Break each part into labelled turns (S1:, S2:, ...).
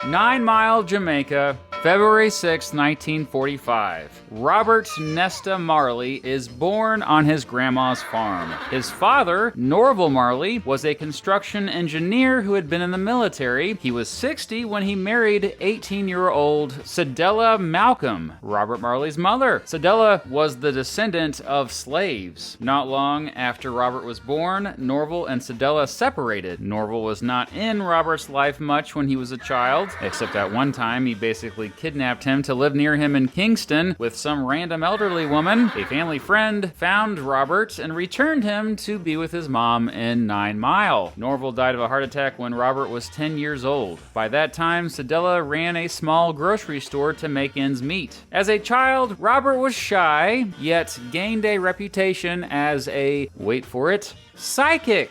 S1: 9 Mile, Jamaica, February 6, 1945. Robert Nesta Marley is born on his grandma's farm. His father, Norval Marley, was a construction engineer who had been in the military. He was 60 when he married 18-year-old Cedella Malcolm, Robert Marley's mother. Cedella was the descendant of slaves. Not long after Robert was born, Norval and Cedella separated. Norval was not in Robert's life much when he was a child, except at one time he basically kidnapped him to live near him in Kingston with some random elderly woman. A family friend found Robert and returned him to be with his mom in 9 Mile. Norval died of a heart attack when Robert was 10 years old. By that time, Cedella ran a small grocery store to make ends meet. As a child, Robert was shy, yet gained a reputation as a, wait for it, psychic.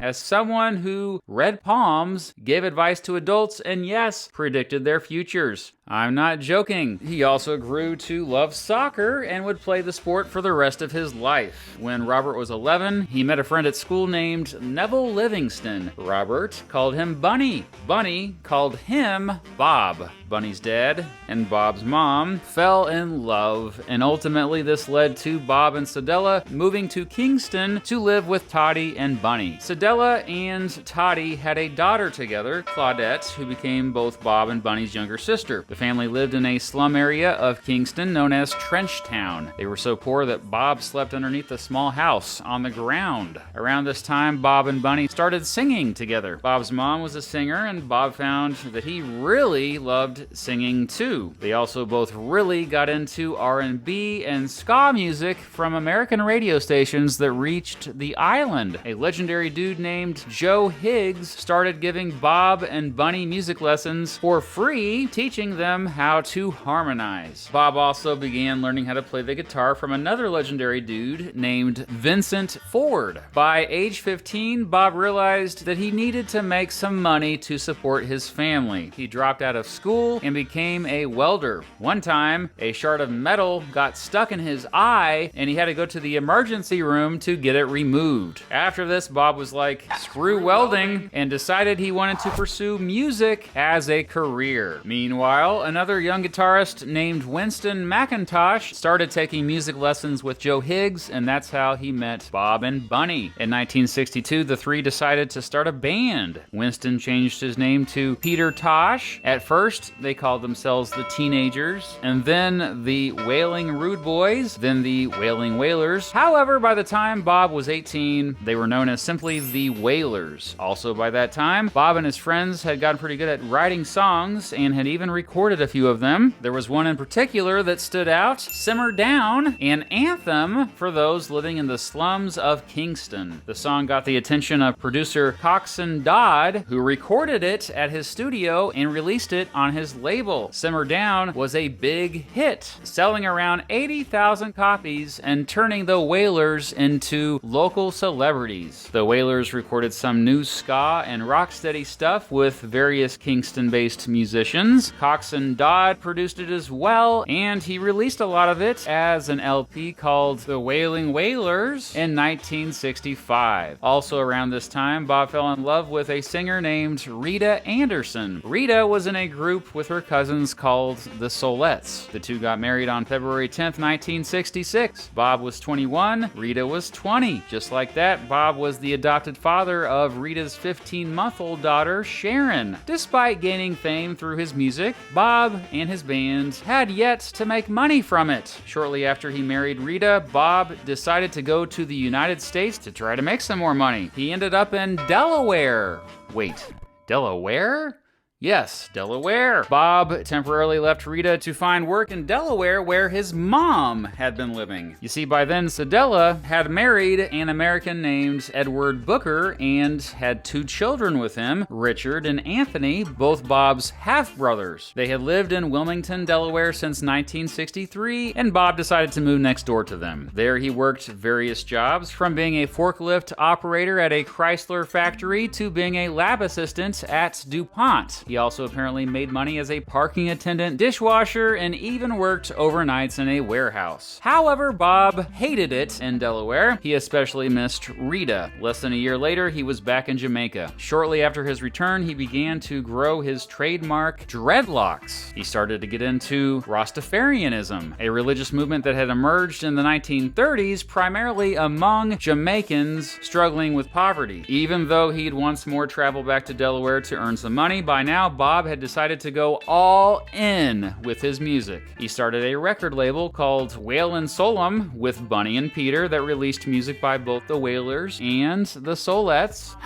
S1: As someone who read palms, gave advice to adults, and yes, predicted their futures. I'm not joking. He also grew to love soccer and would play the sport for the rest of his life. When Robert was 11, he met a friend at school named Neville Livingston. Robert called him Bunny. Bunny called him Bob. Bunny's dad and Bob's mom fell in love, and ultimately this led to Bob and Cedella moving to Kingston to live with Toddy and Bunny. Cedella and Toddy had a daughter together, Claudette, who became both Bob and Bunny's younger sister. The family lived in a slum area of Kingston known as Trenchtown. They were so poor that Bob slept underneath a small house on the ground. Around this time, Bob and Bunny started singing together. Bob's mom was a singer, and Bob found that he really loved singing too. They also both really got into R&B and ska music from American radio stations that reached the island. A legendary dude named Joe Higgs started giving Bob and Bunny music lessons for free, teaching them how to harmonize. Bob also began learning how to play the guitar from another legendary dude named Vincent Ford. By age 15, Bob realized that he needed to make some money to support his family. He dropped out of school and became a welder. One time, a shard of metal got stuck in his eye and he had to go to the emergency room to get it removed. After this, Bob was like, screw welding, and decided he wanted to pursue music as a career. Meanwhile, another young guitarist named Winston McIntosh started taking music lessons with Joe Higgs, and that's how he met Bob and Bunny. In 1962, the three decided to start a band. Winston changed his name to Peter Tosh. At first, they called themselves the Teenagers, and then the Wailing Rude Boys, then the Wailing Wailers. However, by the time Bob was 18, they were known as simply the Wailers. Also by that time, Bob and his friends had gotten pretty good at writing songs and had even recorded a few of them. There was one in particular that stood out, Simmer Down, an anthem for those living in the slums of Kingston. The song got the attention of producer Coxsone Dodd, who recorded it at his studio and released it on his label. Simmer Down was a big hit, selling around 80,000 copies and turning the Wailers into local celebrities. The Wailers recorded some new ska and rocksteady stuff with various Kingston-based musicians. Coxsone Dodd produced it as well, and he released a lot of it as an LP called The Wailing Wailers in 1965. Also around this time, Bob fell in love with a singer named Rita Anderson. Rita was in a group with her cousins called the Salewicz. The two got married on February 10th, 1966. Bob was 21, Rita was 20. Just like that, Bob was the adopted father of Rita's 15-month-old daughter, Sharon. Despite gaining fame through his music, Bob and his band had yet to make money from it. Shortly after he married Rita, Bob decided to go to the United States to try to make some more money. He ended up in Delaware. Wait, Delaware? Yes, Delaware. Bob temporarily left Rita to find work in Delaware where his mom had been living. You see, by then Cedella had married an American named Edward Booker and had 2 children with him, Richard and Anthony, both Bob's half-brothers. They had lived in Wilmington, Delaware since 1963, and Bob decided to move next door to them. There he worked various jobs, from being a forklift operator at a Chrysler factory to being a lab assistant at DuPont. He also apparently made money as a parking attendant, dishwasher, and even worked overnights in a warehouse. However, Bob hated it in Delaware. He especially missed Rita. Less than a year later, he was back in Jamaica. Shortly after his return, he began to grow his trademark dreadlocks. He started to get into Rastafarianism, a religious movement that had emerged in the 1930s primarily among Jamaicans struggling with poverty. Even though he'd once more traveled back to Delaware to earn some money, by now Bob had decided to go all in with his music. He started a record label called Wailin' Solemn with Bunny and Peter that released music by both the Wailers and the Salewicz.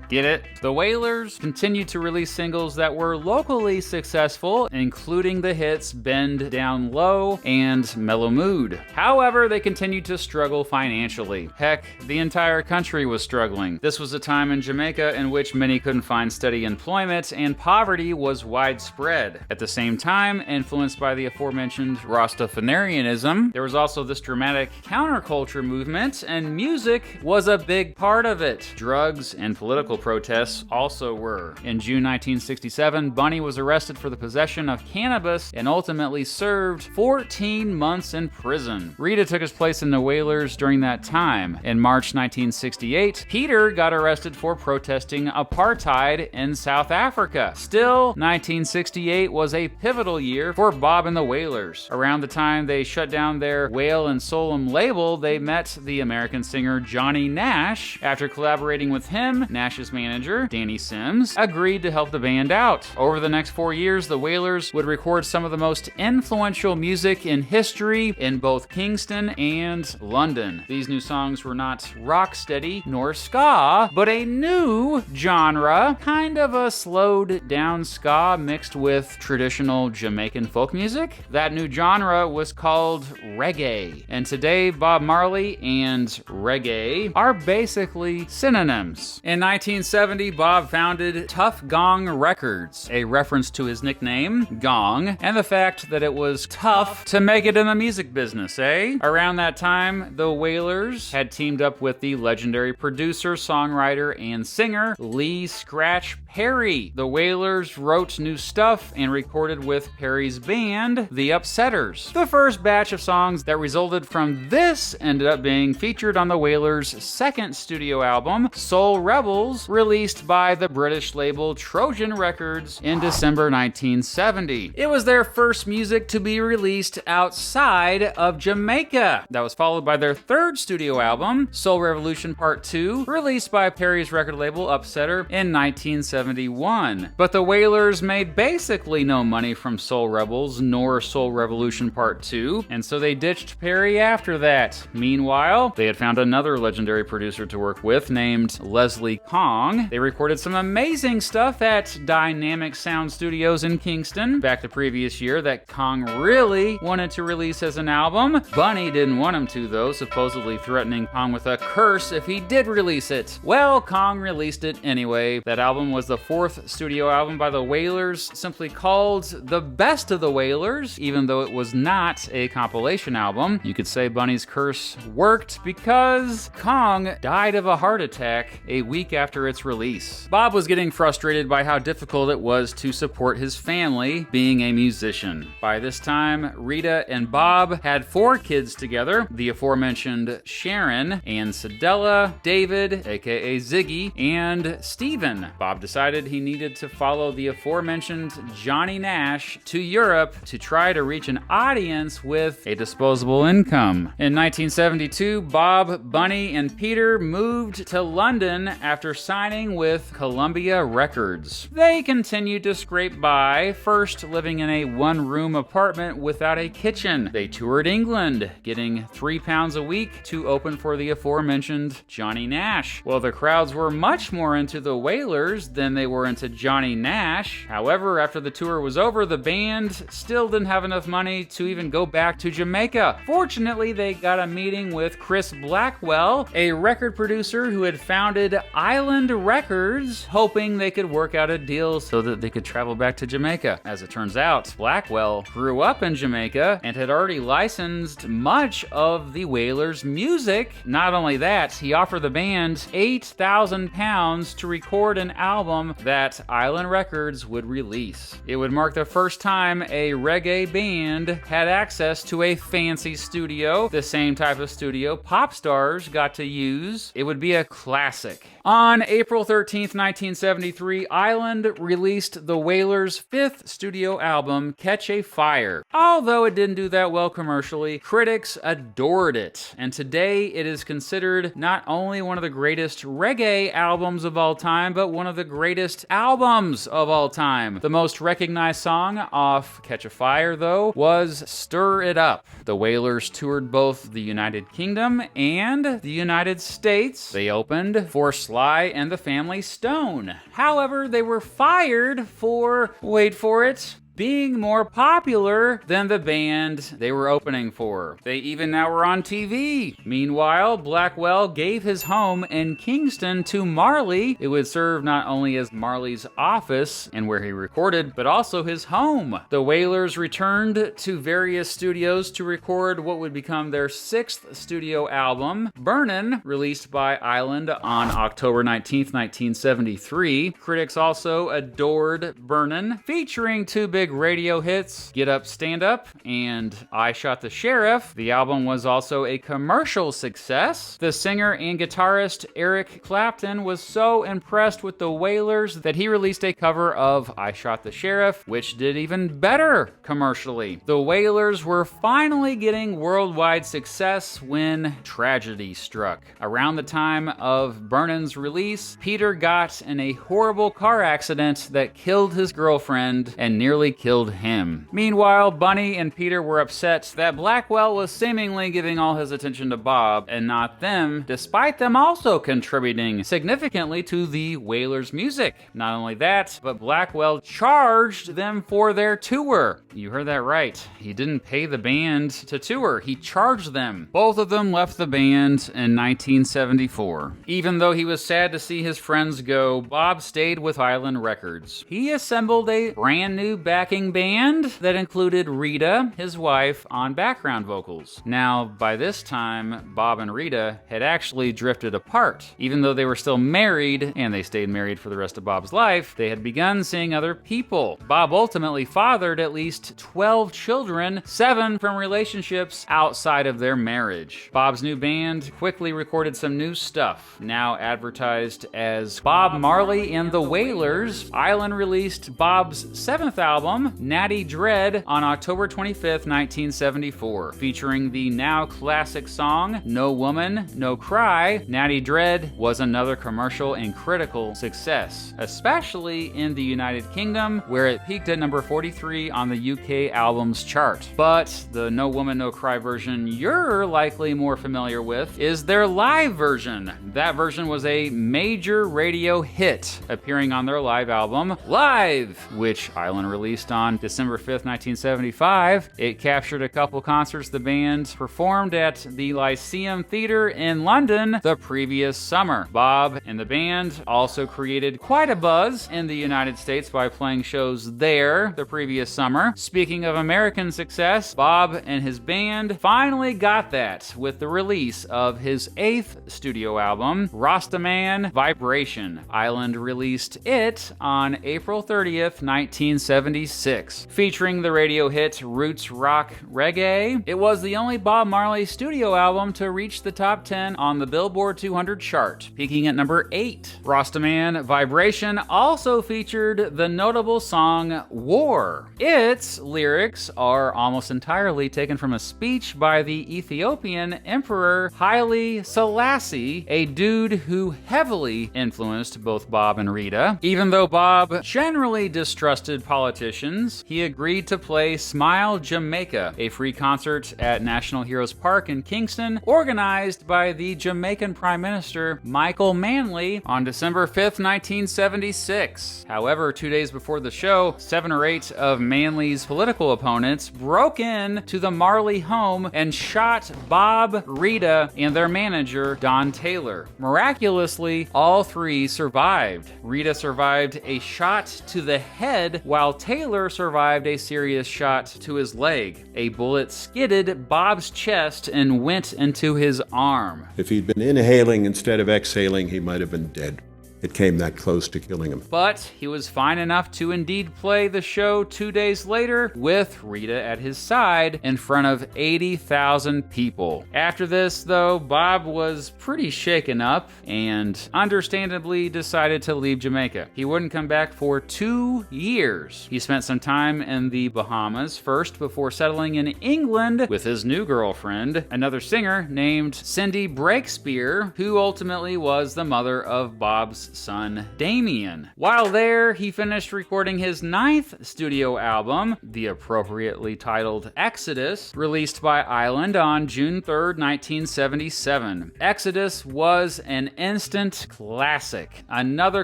S1: Get it? The Wailers continued to release singles that were locally successful, including the hits Bend Down Low and Mellow Mood. However, they continued to struggle financially. Heck, the entire country was struggling. This was a time in Jamaica in which many couldn't find steady employment and poverty was widespread. At the same time, influenced by the aforementioned Rastafarianism, there was also this dramatic counterculture movement, and music was a big part of it. Drugs and political protests also were. In June 1967, Bunny was arrested for the possession of cannabis and ultimately served 14 months in prison. Rita took his place in the Wailers during that time. In March 1968, Peter got arrested for protesting apartheid in South Africa. Still, 1968 was a pivotal year for Bob and the Wailers. Around the time they shut down their Wailin' Solemn label, they met the American singer Johnny Nash. After collaborating with him, Nash's manager, Danny Sims, agreed to help the band out. Over the next 4 years, the Wailers would record some of the most influential music in history in both Kingston and London. These new songs were not rocksteady nor ska, but a new genre, kind of a slowed down ska mixed with traditional Jamaican folk music. That new genre was called reggae, and today Bob Marley and reggae are basically synonyms. In 1970, Bob founded Tuff Gong Records, a reference to his nickname, Gong, and the fact that it was tough to make it in the music business, eh? Around that time, the Wailers had teamed up with the legendary producer, songwriter, and singer Lee Scratch Perry. The Wailers wrote new stuff and recorded with Perry's band, The Upsetters. The first batch of songs that resulted from this ended up being featured on the Wailers' second studio album, Soul Rebels, released by the British label Trojan Records in December 1970. It was their first music to be released outside of Jamaica. That was followed by their third studio album, Soul Revolution Part 2, released by Perry's record label Upsetter in 1971. But the Wailers made basically no money from Soul Rebels nor Soul Revolution Part 2, and so they ditched Perry after that. Meanwhile, they had found another legendary producer to work with named Leslie Kong. They recorded some amazing stuff at Dynamic Sound Studios in Kingston back the previous year that Kong really wanted to release as an album. Bunny didn't want him to though, supposedly threatening Kong with a curse if he did release it. Well, Kong released it anyway. That album was the fourth studio album by the Wailers, simply called The Best of the Wailers, even though it was not a compilation album. You could say Bunny's curse worked because Kong died of a heart attack a week after its release. Bob was getting frustrated by how difficult it was to support his family being a musician. By this time, Rita and Bob had 4 kids together, the aforementioned Sharon and Cedella, David, aka Ziggy, and Steven. Bob decided he needed to follow the aforementioned Johnny Nash to Europe to try to reach an audience with a disposable income. In 1972, Bob, Bunny, and Peter moved to London after signing with Columbia Records. They continued to scrape by, first living in a one-room apartment without a kitchen. They toured England, getting £3 a week to open for the aforementioned Johnny Nash. Well, the crowds were much more into the Wailers than they were into Johnny Nash. However, after the tour was over, the band still didn't have enough money to even go back to Jamaica. Fortunately, they got a meeting with Chris Blackwell, a record producer who had founded Island Island Records, hoping they could work out a deal so that they could travel back to Jamaica. As it turns out, Blackwell grew up in Jamaica and had already licensed much of the Wailers' music. Not only that, he offered the band £8,000 to record an album that Island Records would release. It would mark the first time a reggae band had access to a fancy studio, the same type of studio pop stars got to use. It would be a classic. On April 13th, 1973, Island released the Wailers' fifth studio album, Catch a Fire. Although it didn't do that well commercially, critics adored it, and today it is considered not only one of the greatest reggae albums of all time, but one of the greatest albums of all time. The most recognized song off Catch a Fire, though, was Stir It Up. The Wailers toured both the United Kingdom and the United States. They opened for Sly and the Family Stone. However, they were fired for, wait for it, being more popular than the band they were opening for. They even now were on TV. Meanwhile, Blackwell gave his home in Kingston to Marley. It would serve not only as Marley's office and where he recorded, but also his home. The Wailers returned to various studios to record what would become their sixth studio album, Burnin', released by Island on October 19th, 1973. Critics also adored Burnin', featuring two big radio hits, Get Up, Stand Up, and I Shot the Sheriff. The album was also a commercial success. The singer and guitarist Eric Clapton was so impressed with the Wailers that he released a cover of I Shot the Sheriff, which did even better commercially. The Wailers were finally getting worldwide success when tragedy struck. Around the time of Burnin's release, Peter got in a horrible car accident that killed his girlfriend and nearly killed him. Meanwhile, Bunny and Peter were upset that Blackwell was seemingly giving all his attention to Bob and not them, despite them also contributing significantly to the Wailers' music. Not only that, but Blackwell charged them for their tour. You heard that right. He didn't pay the band to tour, he charged them. Both of them left the band in 1974. Even though he was sad to see his friends go, Bob stayed with Island Records. He assembled a brand new backing band that included Rita, his wife, on background vocals. Now, by this time, Bob and Rita had actually drifted apart. Even though they were still married, and they stayed married for the rest of Bob's life, they had begun seeing other people. Bob ultimately fathered at least 12 children, 7 from relationships outside of their marriage. Bob's new band quickly recorded some new stuff. Now advertised as Bob Marley and the Wailers, Island released Bob's 7th album, Natty Dread, on October 25th, 1974. Featuring the now classic song, No Woman, No Cry, Natty Dread was another commercial and critical success, especially in the United Kingdom, where it peaked at number 43 on the UK albums chart. But the No Woman, No Cry version you're likely more familiar with is their live version. That version was a major radio hit, appearing on their live album, Live, which Island released on December 5th, 1975. It captured a couple concerts the band performed at the Lyceum Theatre in London the previous summer. Bob and the band also created quite a buzz in the United States by playing shows there the previous summer. Speaking of American success, Bob and his band finally got that with the release of his 8th studio album, Rastaman Vibration. Island released it on April 30th, 1976. Featuring the radio hit Roots Rock Reggae, it was the only Bob Marley studio album to reach the top 10 on the Billboard 200 chart, peaking at number 8. Rastaman Vibration also featured the notable song War. Its lyrics are almost entirely taken from a speech by the Ethiopian Emperor Haile Selassie, a dude who heavily influenced both Bob and Rita. Even though Bob generally distrusted politicians, conditions, he agreed to play Smile Jamaica, a free concert at National Heroes Park in Kingston, organized by the Jamaican Prime Minister Michael Manley on December 5th, 1976. However, 2 days before the show, 7 or 8 of Manley's political opponents broke in to the Marley home and shot Bob, Rita, and their manager, Don Taylor. Miraculously, all 3 survived. Rita survived a shot to the head, while Taylor survived a serious shot to his leg. A bullet skidded Bob's chest and went into his arm.
S2: If he'd been inhaling instead of exhaling, he might have been dead. It came that close to killing him.
S1: But he was fine enough to indeed play the show 2 days later with Rita at his side in front of 80,000 people. After this, though, Bob was pretty shaken up and understandably decided to leave Jamaica. He wouldn't come back for 2 years. He spent some time in the Bahamas first before settling in England with his new girlfriend, another singer named Cindy Breakspear, who ultimately was the mother of Bob's son Damien. While there, he finished recording his 9th studio album, the appropriately titled Exodus, released by Island on June 3rd, 1977. Exodus was an instant classic, another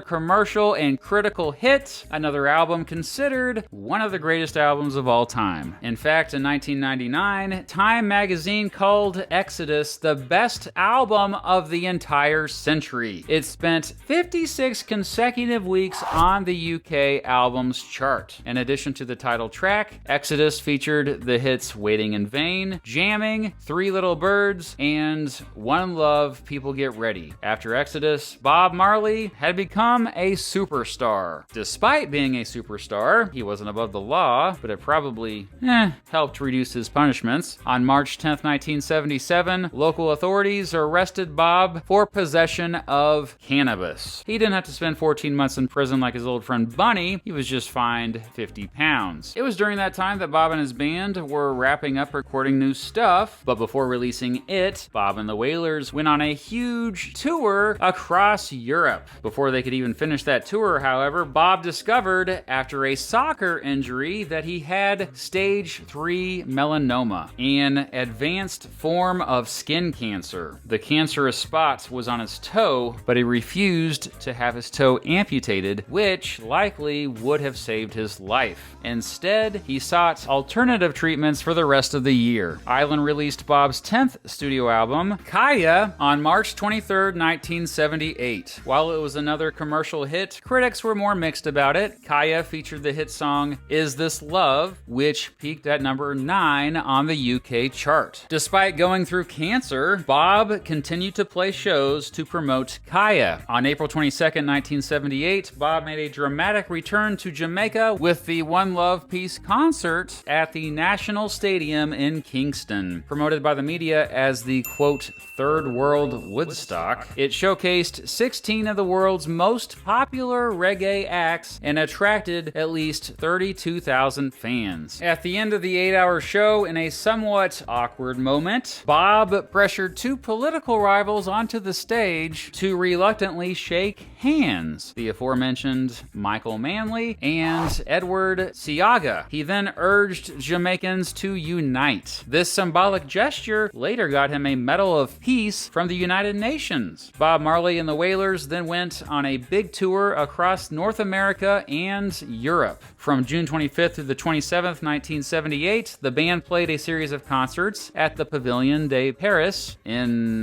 S1: commercial and critical hit, another album considered one of the greatest albums of all time. In fact, in 1999, Time magazine called Exodus the best album of the entire century. It spent 56 consecutive weeks on the UK albums chart. In addition to the title track, Exodus featured the hits Waiting in Vain, Jamming, Three Little Birds, and One Love, People Get Ready. After Exodus, Bob Marley had become a superstar. Despite being a superstar, he wasn't above the law, but it probably helped reduce his punishments. On March 10th, 1977, local authorities arrested Bob for possession of cannabis. He didn't have to spend 14 months in prison like his old friend Bunny. He was just fined 50 pounds. It was during that time that Bob and his band were wrapping up recording new stuff, but before releasing it, Bob and the Wailers went on a huge tour across Europe. Before they could even finish that tour, however, Bob discovered after a soccer injury that he had stage 3 melanoma, an advanced form of skin cancer. The cancerous spot was on his toe, but he refused to have his toe amputated, which likely would have saved his life. Instead, he sought alternative treatments for the rest of the year. Island released Bob's 10th studio album, Kaya, on March 23rd, 1978. While it was another commercial hit, critics were more mixed about it. Kaya featured the hit song Is This Love, which peaked at number 9 on the UK chart. Despite going through cancer, Bob continued to play shows to promote Kaya. On April 22nd, 1978, Bob made a dramatic return to Jamaica with the One Love Peace concert at the National Stadium in Kingston. Promoted by the media as the, quote, Third World Woodstock, it showcased 16 of the world's most popular reggae acts and attracted at least 32,000 fans. At the end of the 8-hour show, in a somewhat awkward moment, Bob pressured 2 political rivals onto the stage to reluctantly shake hands, the aforementioned Michael Manley and Edward Seaga. He then urged Jamaicans to unite. This symbolic gesture later got him a Medal of Peace from the United Nations. Bob Marley and the Wailers then went on a big tour across North America and Europe. From June 25th through the 27th, 1978, the band played a series of concerts at the Pavilion de Paris in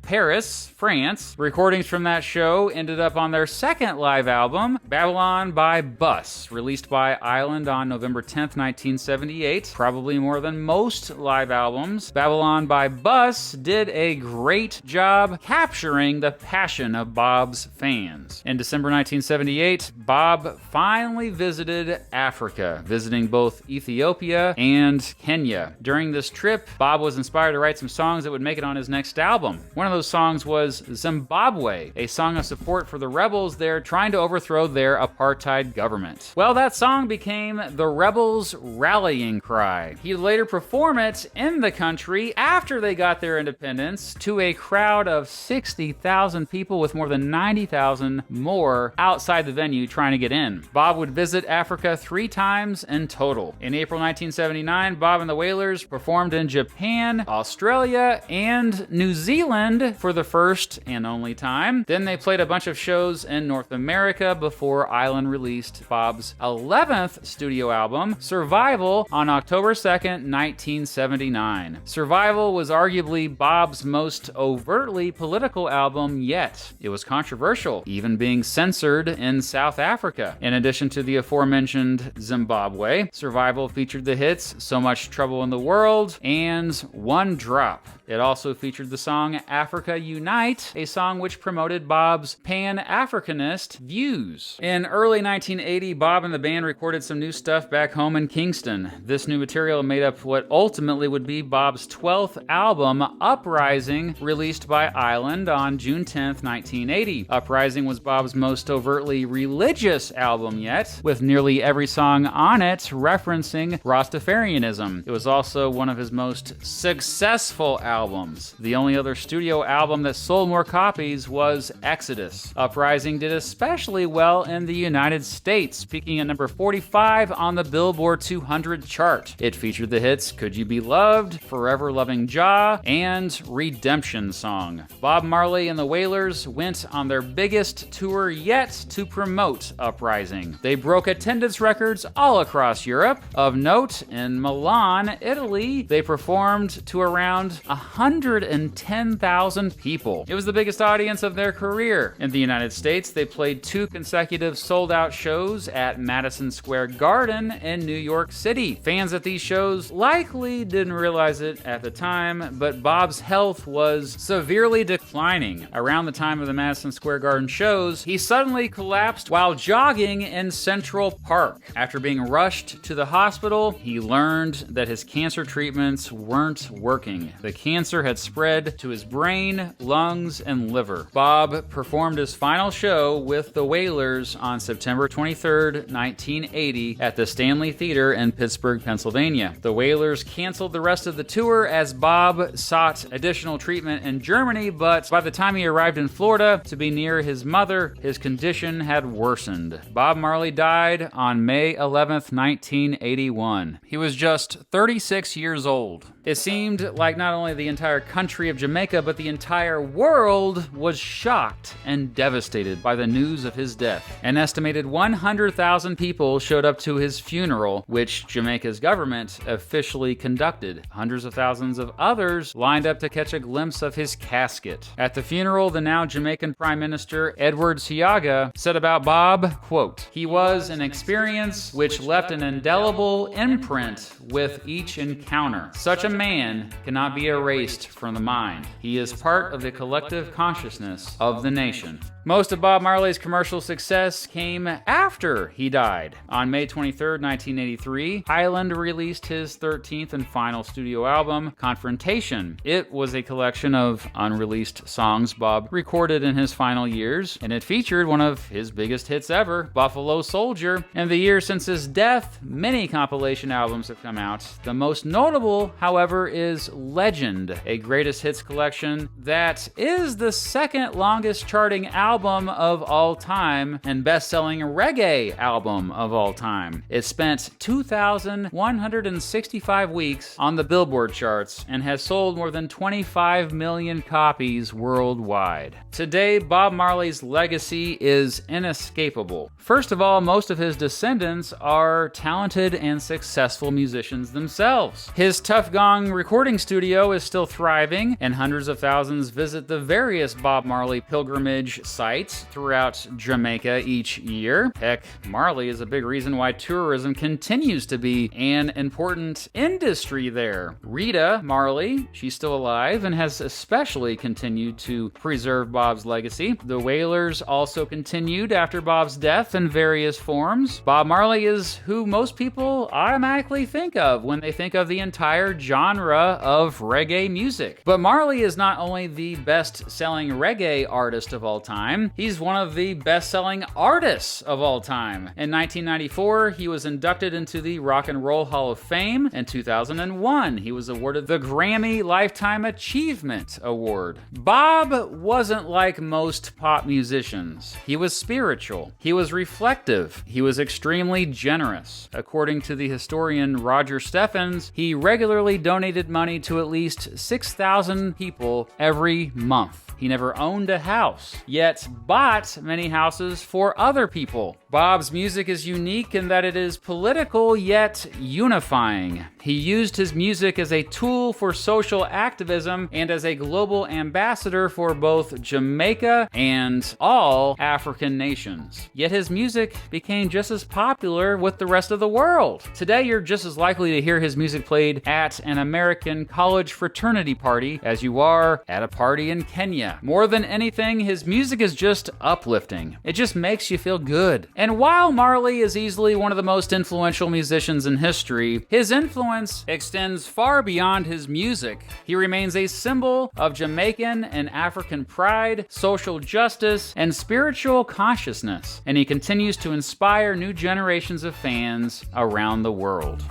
S1: Paris, France. Recordings from that show ended up on their second live album, Babylon by Bus, released by Island on November 10th, 1978. Probably more than most live albums, Babylon by Bus did a great job capturing the passion of Bob's fans. In December 1978, Bob finally visited Africa, visiting both Ethiopia and Kenya. During this trip, Bob was inspired to write some songs that would make it on his next album. One of those songs was Zimbabwe, a song of support for the rebels there trying to overthrow their apartheid government. Well, that song became the rebels' rallying cry. He'd later perform it in the country after they got their independence to a crowd of 60,000 people, with more than 90,000 more outside the venue trying to get in. Bob would visit Africa 3 times in total. In April 1979, Bob and the Wailers performed in Japan, Australia, and New Zealand for the first and only time. Then they played a bunch of shows in North America before Island released Bob's 11th studio album, Survival, on October 2nd, 1979. Survival was arguably Bob's most overtly political album yet. It was controversial, even being censored in South Africa. In addition to the aforementioned Zimbabwe, Survival featured the hits So Much Trouble in the World and One Drop. It also featured the song Africa Unite, a song which promoted Bob's Pan-Africanist views. In early 1980, Bob and the band recorded some new stuff back home in Kingston. This new material made up what ultimately would be Bob's 12th album, Uprising, released by Island on June 10th, 1980. Uprising was Bob's most overtly religious album yet, with nearly every song on it referencing Rastafarianism. It was also one of his most successful albums. The only other studio album that sold more copies was Exodus. Uprising did especially well in the United States, peaking at number 45 on the Billboard 200 chart. It featured the hits Could You Be Loved, Forever Loving Jah, and Redemption Song. Bob Marley and the Wailers went on their biggest tour yet to promote Uprising. They broke attendance records all across Europe. Of note, in Milan, Italy, they performed to around 110,000 people. It was the biggest audience of their career. In the United States, they played 2 consecutive sold-out shows at Madison Square Garden in New York City. Fans at these shows likely didn't realize it at the time, but Bob's health was severely declining. Around the time of the Madison Square Garden shows, he suddenly collapsed while jogging in Central Park. After being rushed to the hospital, he learned that his cancer treatments weren't working. The cancer had spread to his brain, lungs, and liver. Bob performed his final show with the Wailers on September 23rd, 1980 at the Stanley Theater in Pittsburgh, Pennsylvania. The Wailers canceled the rest of the tour as Bob sought additional treatment in Germany, but by the time he arrived in Florida to be near his mother, his condition had worsened. Bob Marley died on May 11th, 1981. He was just 36 years old. It seemed like not only the entire country of Jamaica, but the entire world was shocked and devastated by the news of his death. An estimated 100,000 people showed up to his funeral, which Jamaica's government officially conducted. Hundreds of thousands of others lined up to catch a glimpse of his casket. At the funeral, the now Jamaican Prime Minister Edward Seaga said about Bob, quote, "He was an experience which left an indelible imprint with each encounter. Such a man cannot be erased from the mind. He is part of the collective consciousness of the nation." Most of Bob Marley's commercial success came after he died. On May 23rd, 1983, Island released his 13th and final studio album, Confrontation. It was a collection of unreleased songs Bob recorded in his final years, and it featured one of his biggest hits ever, Buffalo Soldier. In the years since his death, many compilation albums have come out. The most notable, however, is Legend, a greatest hits collection that is the second longest charting album of all time and best-selling reggae album of all time. It spent 2,165 weeks on the Billboard charts and has sold more than 25 million copies worldwide. Today, Bob Marley's legacy is inescapable. First of all, most of his descendants are talented and successful musicians themselves. His Tuff Gong Recording Studio is still thriving, and hundreds of thousands visit the various Bob Marley pilgrimage sites throughout Jamaica each year. Heck, Marley is a big reason why tourism continues to be an important industry there. Rita Marley, she's still alive and has especially continued to preserve Bob's legacy. The Wailers also continued after Bob's death in various forms. Bob Marley is who most people automatically think of when they think of the entire genre of reggae music. But Marley is not only the best-selling reggae artist of all time, time, he's one of the best-selling artists of all time. In 1994, he was inducted into the Rock and Roll Hall of Fame. In 2001, he was awarded the Grammy Lifetime Achievement Award. Bob wasn't like most pop musicians. He was spiritual. He was reflective. He was extremely generous. According to the historian Roger Steffens, he regularly donated money to at least 6,000 people every month. He never owned a house, yet bought many houses for other people. Bob's music is unique in that it is political yet unifying. He used his music as a tool for social activism and as a global ambassador for both Jamaica and all African nations. Yet his music became just as popular with the rest of the world. Today, you're just as likely to hear his music played at an American college fraternity party as you are at a party in Kenya. More than anything, his music is just uplifting. It just makes you feel good. And while Marley is easily one of the most influential musicians in history, his influence extends far beyond his music. He remains a symbol of Jamaican and African pride, social justice, and spiritual consciousness, and he continues to inspire new generations of fans around the world.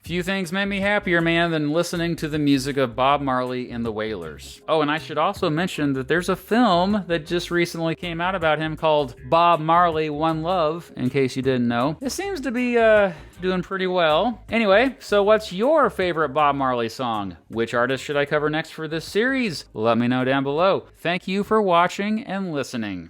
S1: Few things made me happier, man, than listening to the music of Bob Marley and the Wailers. Oh, and I should also mention that there's a film that just recently came out about him called Bob Marley, One Love, in case you didn't know. It seems to be doing pretty well. Anyway, so what's your favorite Bob Marley song? Which artist should I cover next for this series? Let me know down below. Thank you for watching and listening.